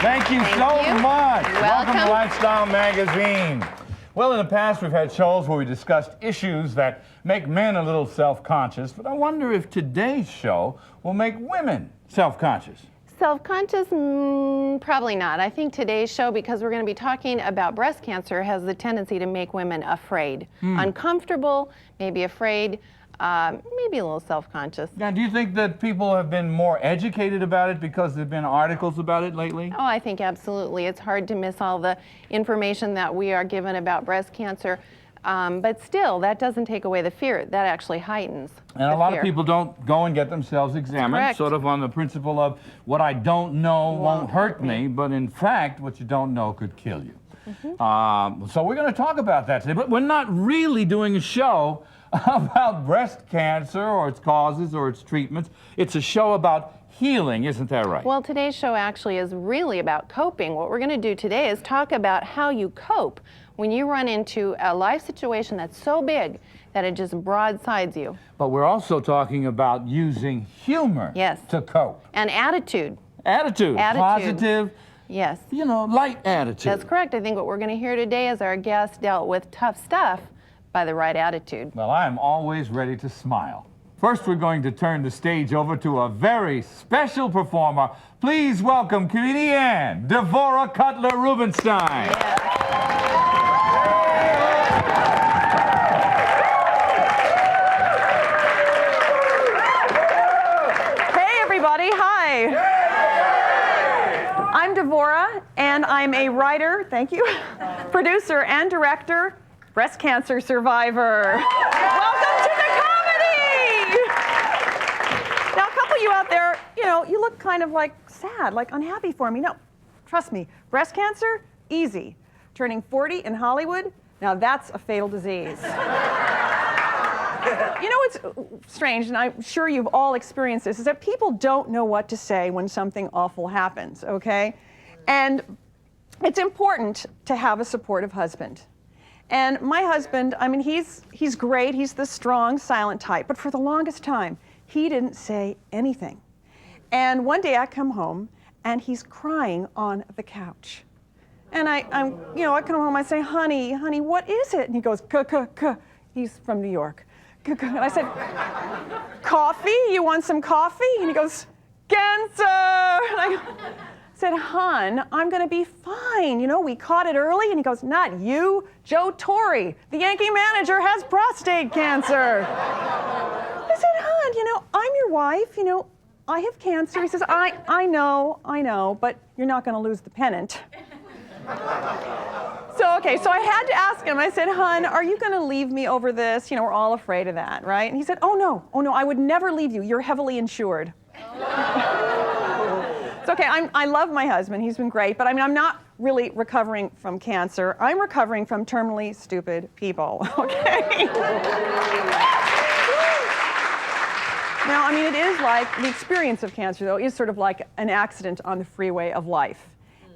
Thank you so much. Welcome to Lifestyle Magazine. Well, in the past, we've had shows where we discussed issues that make men a little self-conscious, but I wonder if today's show will make women self-conscious. Self-conscious? Probably not. I think today's show, because we're going to be talking about breast cancer, has the tendency to make women afraid. Uncomfortable, maybe afraid, maybe a little self-conscious. Now, do you think that people have been more educated about it because there have been articles about it lately? Oh, I think absolutely. It's hard to miss all the information that we are given about breast cancer. But still, that doesn't take away the fear. That actually heightens And a lot of people don't go and get themselves examined, Correct. sort of on the principle of what I don't know won't hurt me, but in fact, what you don't know could kill you. So we're going to talk about that today, but we're not really doing a show about breast cancer or its causes or its treatments. It's a show about healing, isn't that right? Well, today's show actually is really about coping. What we're going to do today is talk about how you cope when you run into a life situation that's so big that it just broadsides you. But we're also talking about using humor to cope. And attitude. Attitude. Positive. Yes. You know, light attitude. That's correct. I think what we're going to hear today is our guest dealt with tough stuff by the right attitude. Well, I am always ready to smile. First, we're going to turn the stage over to a very special performer. Please welcome comedian Devora Cutler Rubenstein. Hey, everybody. Hi. I'm Devora, and I'm a writer, thank you, producer and director, breast cancer survivor. Welcome to the comedy! Now, a couple of you out there, you look kind of like sad, like unhappy for me. No, trust me, breast cancer, easy. Turning 40 in Hollywood, now that's a fatal disease. You know what's strange, and I'm sure you've all experienced this, is that people don't know what to say when something awful happens, okay? And it's important to have a supportive husband. And my husband, I mean, he's great. He's the strong, silent type. But for the longest time, he didn't say anything. And one day I come home, and he's crying on the couch. And I come home, I say, honey, what is it? And he goes, K. He's from New York. And I said, coffee? You want some coffee? And he goes, cancer. And I said, hon, I'm going to be fine. We caught it early. And he goes, not you, Joe Torre. The Yankee manager has prostate cancer. I said, hon, I'm your wife. I have cancer. He says, I know, but you're not going to lose the pennant. So I had to ask him. I said, hon, are you going to leave me over this? We're all afraid of that, right? And he said, oh, no, I would never leave you. You're heavily insured. It's okay. I love my husband. He's been great. But I'm not really recovering from cancer. I'm recovering from terminally stupid people, okay? Now, it is like the experience of cancer, though, is sort of like an accident on the freeway of life.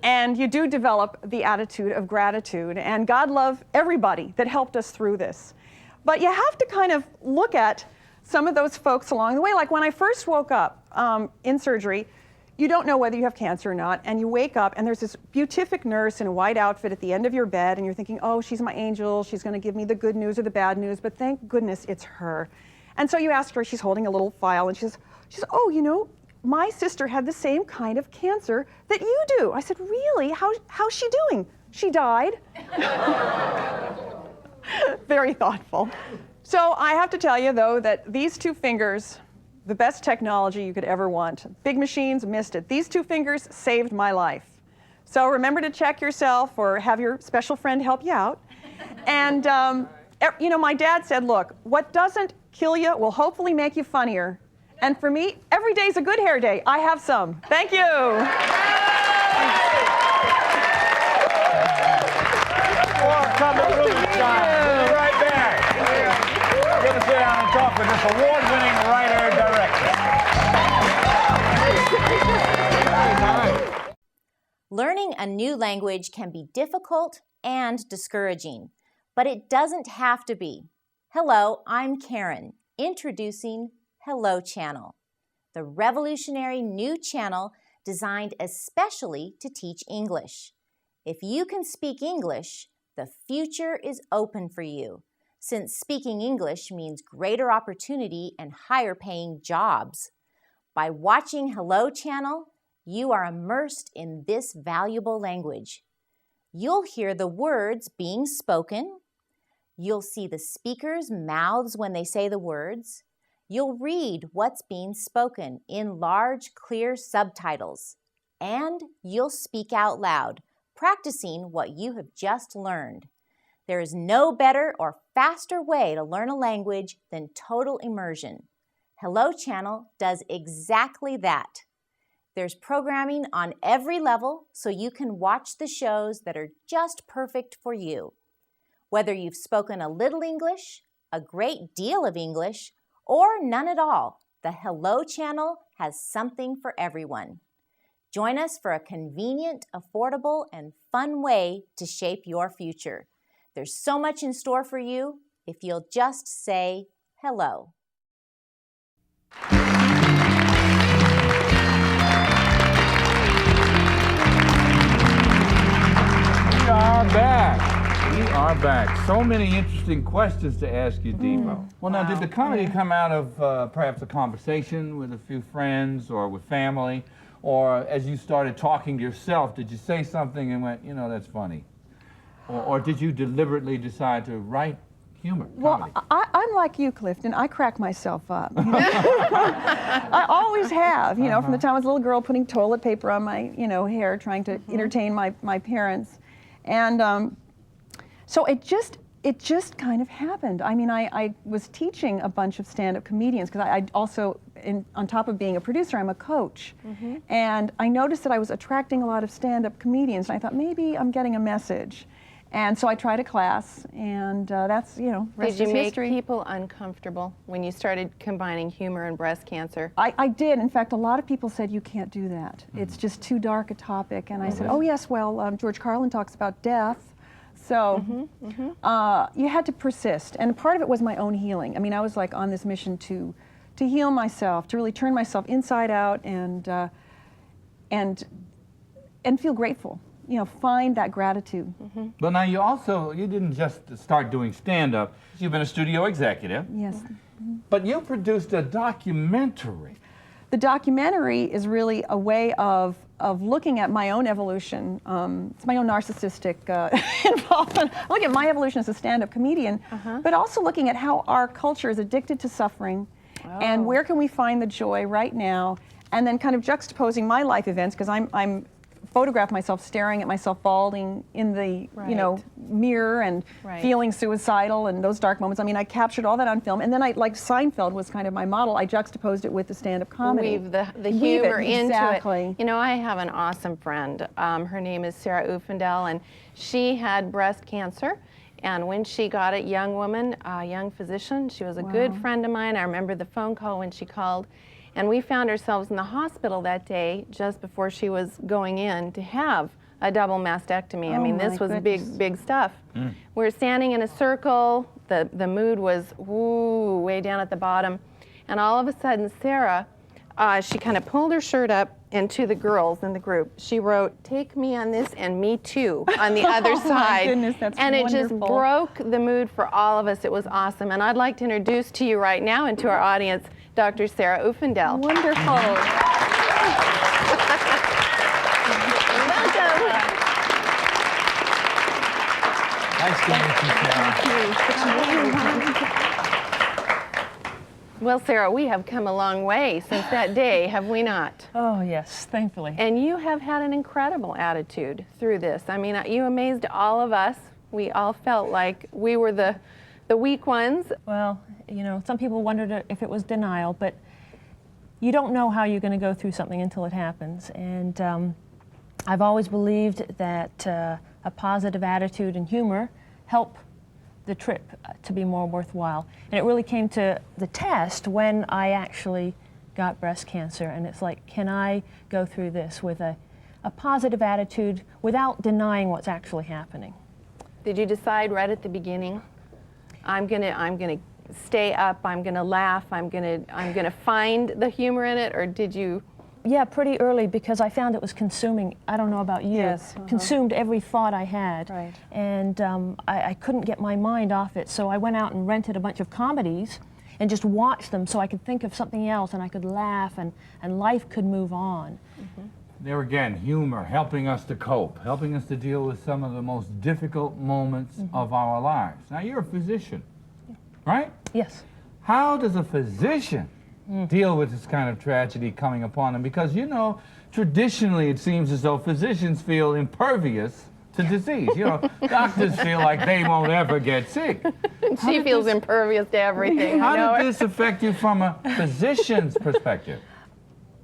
And you do develop the attitude of gratitude. And God love everybody that helped us through this. But you have to kind of look at some of those folks along the way. Like when I first woke up in surgery, you don't know whether you have cancer or not. And you wake up, and there's this beatific nurse in a white outfit at the end of your bed. And you're thinking, oh, she's my angel. She's going to give me the good news or the bad news. But thank goodness it's her. And so you ask her, she's holding a little file. And she says, oh, my sister had the same kind of cancer that you do. I said, really? How's she doing? She died. Very thoughtful. So I have to tell you, though, that these two fingers, the best technology you could ever want. Big machines missed it. These two fingers saved my life. So remember to check yourself or have your special friend help you out. And, my dad said, look, what doesn't kill you will hopefully make you funnier. And for me, every day's a good hair day. I have some. Thank you. We'll be right back. We're going to sit down and talk with this award-winning writer-director. Learning a new language can be difficult and discouraging, but it doesn't have to be. Hello, I'm Karen, introducing Hello Channel, the revolutionary new channel designed especially to teach English. If you can speak English, the future is open for you, since speaking English means greater opportunity and higher paying jobs. By watching Hello Channel, you are immersed in this valuable language. You'll hear the words being spoken. You'll see the speakers' mouths when they say the words. You'll read what's being spoken in large, clear subtitles. And you'll speak out loud, practicing what you have just learned. There is no better or faster way to learn a language than total immersion. Hello Channel does exactly that. There's programming on every level so you can watch the shows that are just perfect for you. Whether you've spoken a little English, a great deal of English, or none at all, the Hello Channel has something for everyone. Join us for a convenient, affordable, and fun way to shape your future. There's so much in store for you if you'll just say hello. We are back. We are back. So many interesting questions to ask you, Debo. Well, now, did the comedy come out of perhaps a conversation with a few friends or with family? Or as you started talking to yourself, did you say something and went, you know, that's funny? Or did you deliberately decide to write humor, comedy? Well, I'm like you, Clifton. I crack myself up. You know? I always have, you know, from the time I was a little girl putting toilet paper on my, you know, hair, trying to entertain my parents. And so it just kind of happened. I mean, I was teaching a bunch of stand-up comedians because I also, on top of being a producer, I'm a coach. And I noticed that I was attracting a lot of stand-up comedians. And I thought, maybe I'm getting a message. And so I tried a class, and that's, you know, rest Did you is make history. people uncomfortable when you started combining humor and breast cancer? I did. In fact, a lot of people said, you can't do that. It's just too dark a topic. And I said, oh, yes, well, George Carlin talks about death. So you had to persist. And part of it was my own healing. I mean, I was like on this mission to heal myself, to really turn myself inside out and feel grateful. You know, find that gratitude. But now you didn't just start doing stand-up. You've been a studio executive. Yes. But you produced a documentary. The documentary is really a way of looking at my own evolution. It's my own narcissistic involvement. Looking at my evolution as a stand-up comedian, but also looking at how our culture is addicted to suffering, and where can we find the joy right now, and then kind of juxtaposing my life events, because I'm photograph myself staring at myself balding in the you know mirror and feeling suicidal and those dark moments. I mean, I captured all that on film, and then I, like Seinfeld was kind of my model, I juxtaposed it with the stand-up comedy. Weave the humor into exactly. it. You know, I have an awesome friend. Her name is Sarah Ufendel, and she had breast cancer. And when she got it, young woman, young physician, she was a good friend of mine. I remember the phone call when she called. And we found ourselves in the hospital that day just before she was going in to have a double mastectomy. I mean, this was big stuff. We were standing in a circle. The mood was way down at the bottom. And all of a sudden, Sarah, she kind of pulled her shirt up, and to the girls in the group, she wrote, "Take me on this and me too," on the other side. My goodness, that's and wonderful. It just broke the mood for all of us. It was awesome. And I'd like to introduce to you right now and to our audience, Dr. Sarah Ufendel. Wonderful. Welcome. Nice to meet you, Sarah. Well, Sarah, we have come a long way since that day, have we not? Oh, yes, thankfully. And you have had an incredible attitude through this. I mean, you amazed all of us. We all felt like we were the weak ones. Well, you know, some people wondered if it was denial, but you don't know how you're going to go through something until it happens. And I've always believed that a positive attitude and humor help the trip to be more worthwhile. And it really came to the test when I actually got breast cancer. And it's like, can I go through this with a positive attitude without denying what's actually happening? Did you decide right at the beginning, I'm gonna stay up, I'm gonna laugh, I'm gonna find the humor in it, or did you? Yeah, pretty early, because I found it was consuming. I don't know about you. Yes, Consumed every thought I had. Right. And I couldn't get my mind off it, so I went out and rented a bunch of comedies and just watched them so I could think of something else and I could laugh and life could move on. There again, humor helping us to cope, helping us to deal with some of the most difficult moments of our lives. Now, you're a physician, right? Yes. How does a physician deal with this kind of tragedy coming upon them? Because, you know, traditionally it seems as though physicians feel impervious to disease. You know, doctors feel like they won't ever get sick. She feels impervious to everything. I know How it. did this affect you from a physician's perspective?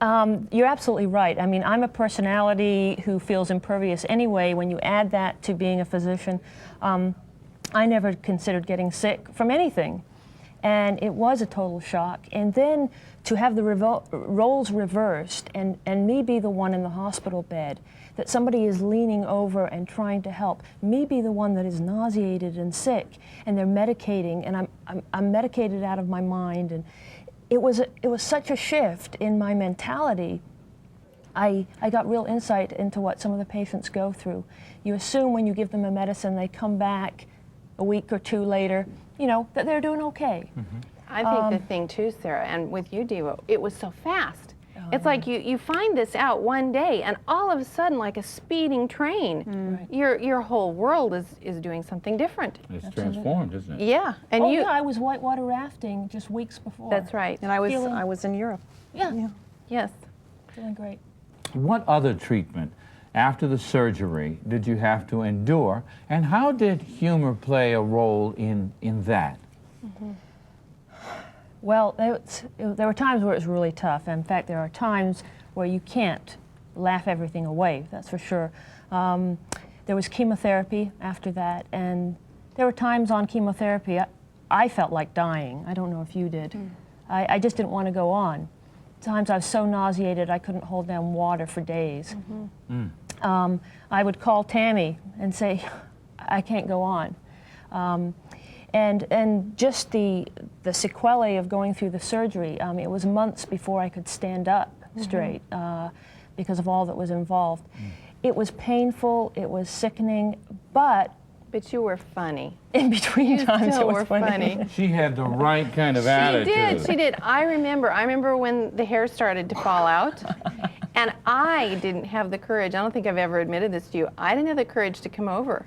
You're absolutely right. I mean, I'm a personality who feels impervious anyway. When you add that to being a physician, I never considered getting sick from anything. And it was a total shock. And then to have the roles reversed and me be the one in the hospital bed, that somebody is leaning over and trying to help, me be the one that is nauseated and sick, and they're medicating, and I'm medicated out of my mind. And it was such a shift in my mentality. I got real insight into what some of the patients go through. You assume when you give them a medicine, they come back a week or two later, you know, that they're doing okay. I think the thing too, Sarah, and with you, Devo, it was so fast. It's like you find this out one day, and all of a sudden, like a speeding train, your whole world is doing something different. It's transformed, isn't it? Yeah, and Oh you. yeah, I was whitewater rafting just weeks before. That's right. And I Feeling- was in Europe. Yeah, Yes. feeling great. What other treatment after the surgery did you have to endure, and how did humor play a role in that? Well, there were times where it was really tough. In fact, there are times where you can't laugh everything away, that's for sure. There was chemotherapy after that, and there were times on chemotherapy I felt like dying. I don't know if you did. I just didn't want to go on. Times I was so nauseated I couldn't hold down water for days. I would call Tammy and say, I can't go on. And just the sequelae of going through the surgery, it was months before I could stand up straight because of all that was involved. It was painful, it was sickening, but But you were funny. in between You times still it were was funny. funny. She had the right kind of attitude. She did. I remember when the hair started to fall out, and I didn't have the courage. I don't think I've ever admitted this to you. I didn't have the courage to come over.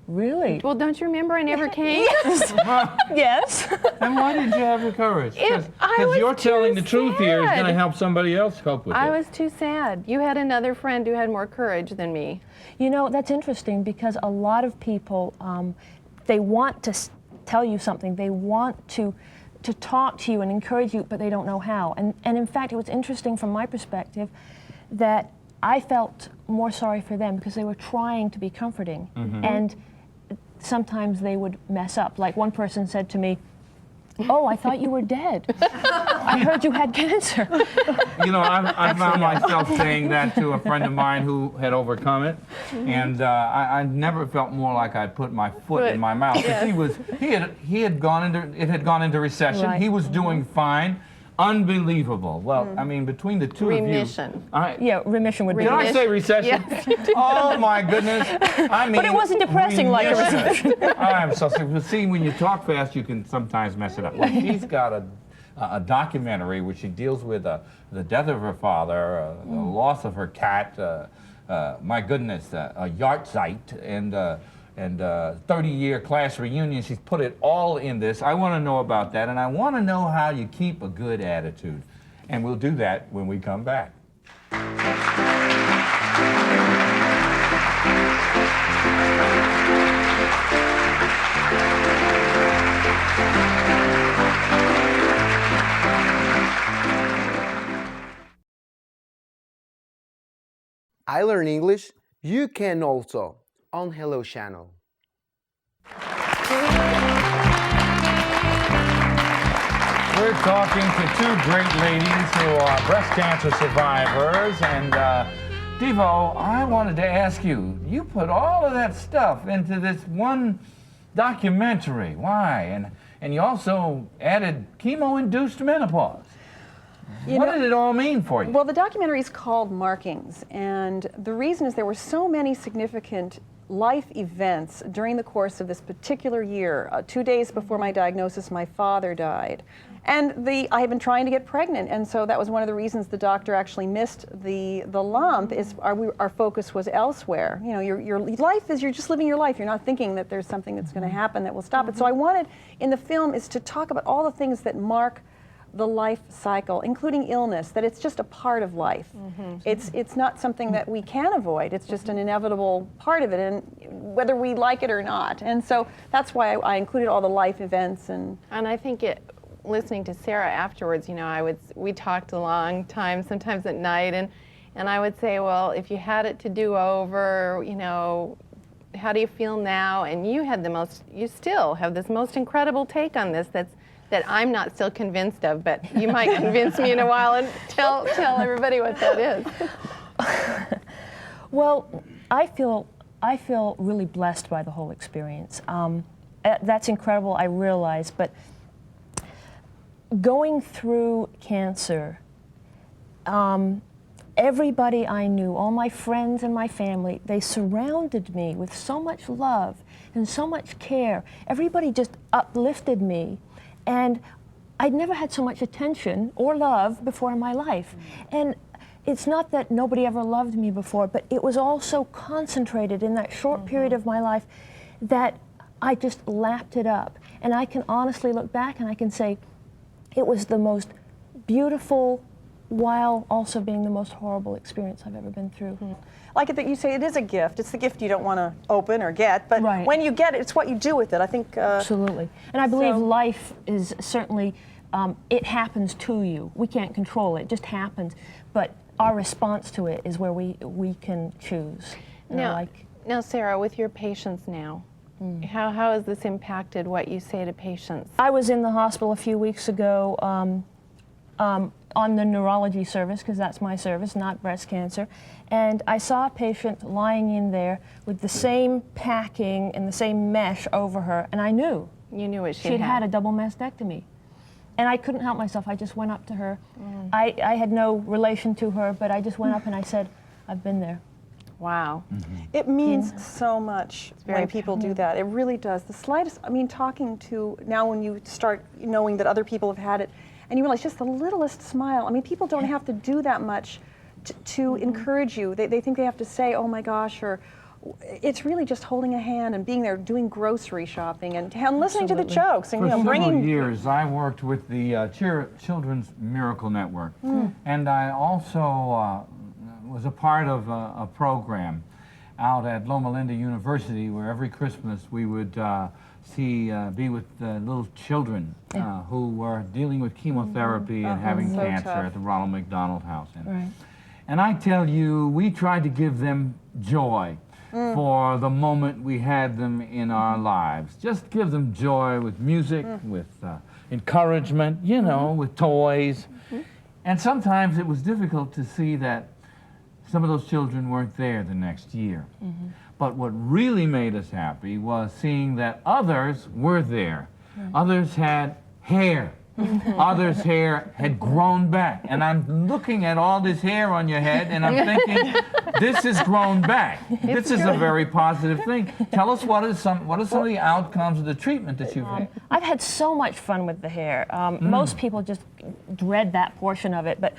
Really? Well, don't you remember I never came? Yes. And why did you have the courage? I Because was you're telling too the truth here is going to sad. help somebody else cope with I it. was too sad. You had another friend who had more courage than me. You know, that's interesting because a lot of people, they want to tell you something. They want to talk to you and encourage you, but they don't know how. And in fact, it was interesting from my perspective that I felt more sorry for them because they were trying to be comforting. And sometimes they would mess up. Like one person said to me, "Oh, I thought you were dead. I heard you had cancer." You know, I found myself saying that to a friend of mine who had overcome it, and I never felt more like I'd put my foot in my mouth. 'Cause he had gone into recession. Right. He was doing fine. Unbelievable. Well, I mean, between the two Remission. of you, Yeah, remission would be. did I say recession? Yes, you did. Oh my goodness! I mean, But it wasn't depressing like a recession. I'm so sick. But see, when you talk fast, you can sometimes mess it up. Well, she's got a documentary where she deals with the death of her father, the loss of her cat. My goodness, a yahrzeit and 30-year class reunion. She's put it all in this. I want to know about that, and I want to know how you keep a good attitude. And we'll do that when we come back. I Learn English, you can also on Hello Channel. we're talking to two great ladies who are breast cancer survivors. And Devo, I wanted to ask you, you put all of that stuff into this one documentary. Why? And you also added chemo-induced menopause. What did it all mean for you? Well, the documentary is called Markings, and the reason is there were so many significant life events during the course of this particular year. 2 days before my diagnosis, my father died. And I had been trying to get pregnant, and so that was one of the reasons the doctor actually missed the lump, is our focus was elsewhere. You know, your life is, you're just living your life. You're not thinking that there's something that's going to happen that will stop it. So I wanted, in the film, is to talk about all the things that mark the life cycle, including illness, that it's just a part of life. It's not something that we can avoid. It's just an inevitable part of it, and whether we like it or not. And so that's why I included all the life events. And I think listening to Sarah afterwards, you know, we talked a long time, sometimes at night, and I would say, well, if you had it to do over, you know, how do you feel now? And you still have this most incredible take on this that I'm not still convinced of, but you might convince me in a while and tell everybody what that is. Well, I feel really blessed by the whole experience. That's incredible, I realize, but going through cancer, everybody I knew, all my friends and my family, they surrounded me with so much love and so much care. Everybody just uplifted me. And I'd never had so much attention or love before in my life. And it's not that nobody ever loved me before, but it was all so concentrated in that short period of my life that I just lapped it up. And I can honestly look back and I can say it was the most beautiful while also being the most horrible experience I've ever been through. like it that you say it is a gift. It's the gift you don't want to open or get, but Right. when you get it, it's what you do with it. I think. Absolutely. And I believe so- life is certainly, it happens to you. We can't control it, it just happens. But our response to it is where we can choose. And I Now, Sarah, with your patients now, how has this impacted what you say to patients? I was in the hospital a few weeks ago on the neurology service, because that's my service, not breast cancer. And I saw a patient lying in there with the same packing and the same mesh over her, and I knew You knew what she'd had a double mastectomy. And I couldn't help myself. I just went up to her. I had no relation to her, but I just went up and I said, I've been there. Wow. It means so much very when people do that. It really does. The slightest, I mean, talking to, now when you start knowing that other people have had it, and you realize just the littlest smile, I mean, people don't have to do that much to encourage you. They think they have to say, oh my gosh, or it's really just holding a hand and being there, doing grocery shopping and listening to the jokes and, For you know, several bringing. years, I worked with the Children's Miracle Network, and I also was a part of a program out at Loma Linda University where every Christmas we would be with little children who were dealing with chemotherapy and having So cancer tough. at the Ronald McDonald House. Right. And I tell you, we tried to give them joy for the moment we had them in our lives. Just give them joy with music, with encouragement, you know, with toys. And sometimes it was difficult to see that some of those children weren't there the next year. But what really made us happy was seeing that others were there. Others had hair. Others' hair had grown back. And I'm looking at all this hair on your head and I'm thinking, this has grown back. This is a very positive thing. Tell us what are some of the outcomes of the treatment that you've had? I've had so much fun with the hair. Most people just dread that portion of it, but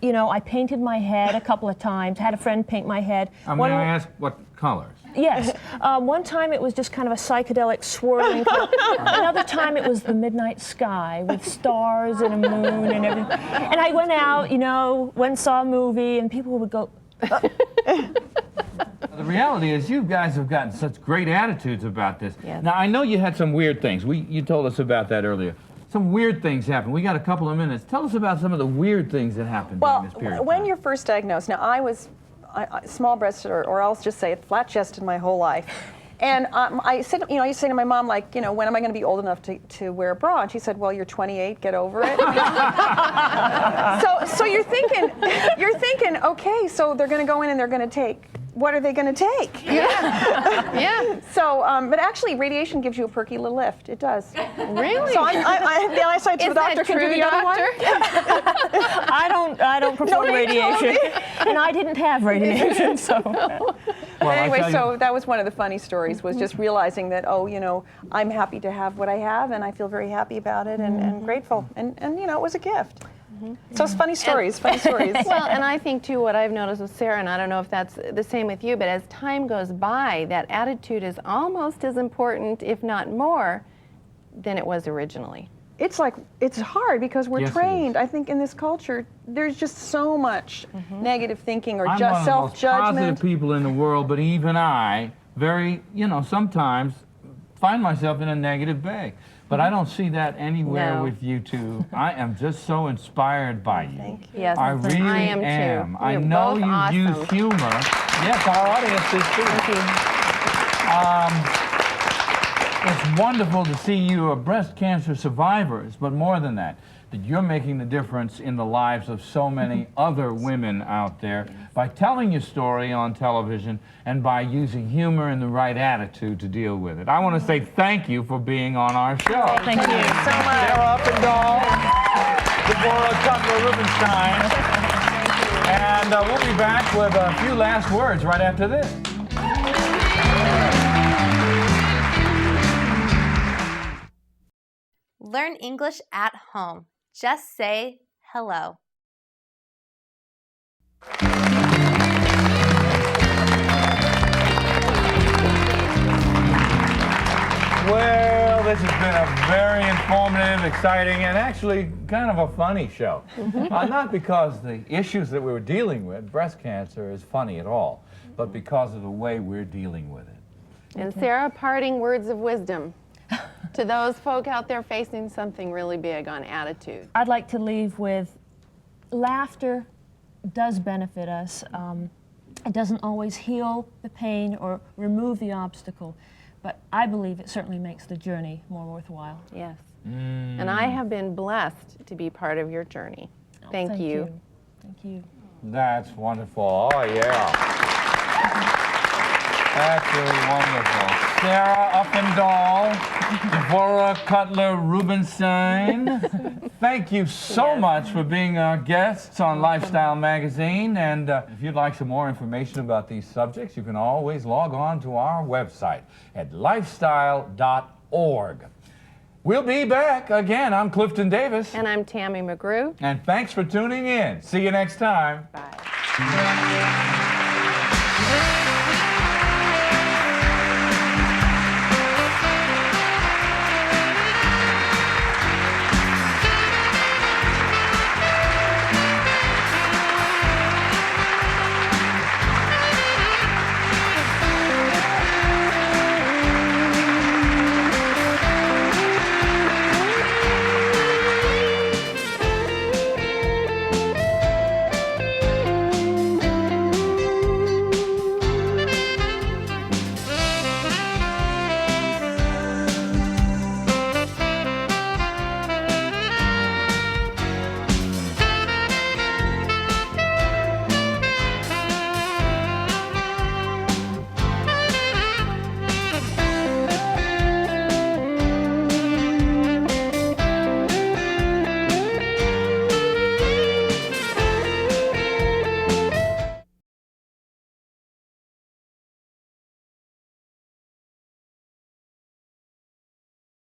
you know, I painted my head a couple of times, had a friend paint my head. I'm going to ask what colors? Yes. One time it was just kind of a psychedelic swirling color. Another time it was the midnight sky with stars and a moon and everything. And I went out, you know, went and saw a movie, and people would go, The reality is you guys have gotten such great attitudes about this. Yes. Now, I know you had some weird things. You told us about that earlier. Some weird things happened. We got a couple of minutes. Tell us about some of the weird things that happened Well, during this period of when time. you're first diagnosed, now I was small-breasted, or I'll just say it, flat-chested my whole life. And I said, I used to say to my mom, like, when am I going to be old enough to wear a bra? And she said, well, you're 28, get over it. so you're thinking, okay, so they're going to go in and they're going to take. What are they going to take? Yeah. So, but actually, radiation gives you a perky little lift. It does. Really? So the eyesight to Is the doctor that can do true, the other one. doctor? I don't prefer Nobody told radiation, me. and I didn't have radiation, so. Well, I Anyway, tell so you- that was one of the funny stories, was just realizing that, I'm happy to have what I have, and I feel very happy about it and grateful. And it was a gift. So it's funny stories, funny stories. Well, and I think too, what I've noticed with Sarah, and I don't know if that's the same with you, but as time goes by, that attitude is almost as important, if not more, than it was originally. It's hard because we're Yes, it trained. is. I think in this culture, there's just so much negative thinking or I'm just one of the most self-judgment. positive people in the world, but even I, sometimes find myself in a negative bag. But I don't see that anywhere No. with you two. I am just so inspired by you. Yes, I really I am too. I You're know both you awesome. use humor. Yes, our audience is too. It's wonderful to see you are breast cancer survivors, but more than that you're making the difference in the lives of so many other women out there by telling your story on television and by using humor and the right attitude to deal with it. I want to say thank you for being on our show. Thank you so much. Sarah Uppendahl, Deborah Cutler-Rubenstein, and we'll be back with a few last words right after this. Learn English at home. Just say hello. Well, this has been a very informative, exciting, and actually kind of a funny show. Not because the issues that we were dealing with, breast cancer, is funny at all, but because of the way we're dealing with it. And Sarah, parting words of wisdom to those folk out there facing something really big on attitude. I'd like to leave with laughter does benefit us. It doesn't always heal the pain or remove the obstacle, but I believe it certainly makes the journey more worthwhile. Yes. And I have been blessed to be part of your journey. Thank you. Thank you. That's wonderful. Oh, yeah. That's really wonderful. Sarah Uppendahl, Deborah Cutler-Rubenstein, thank you so much for being our guests on Lifestyle Magazine. And if you'd like some more information about these subjects, you can always log on to our website at lifestyle.org. We'll be back again. I'm Clifton Davis. And I'm Tammy McGrew. And thanks for tuning in. See you next time. Bye.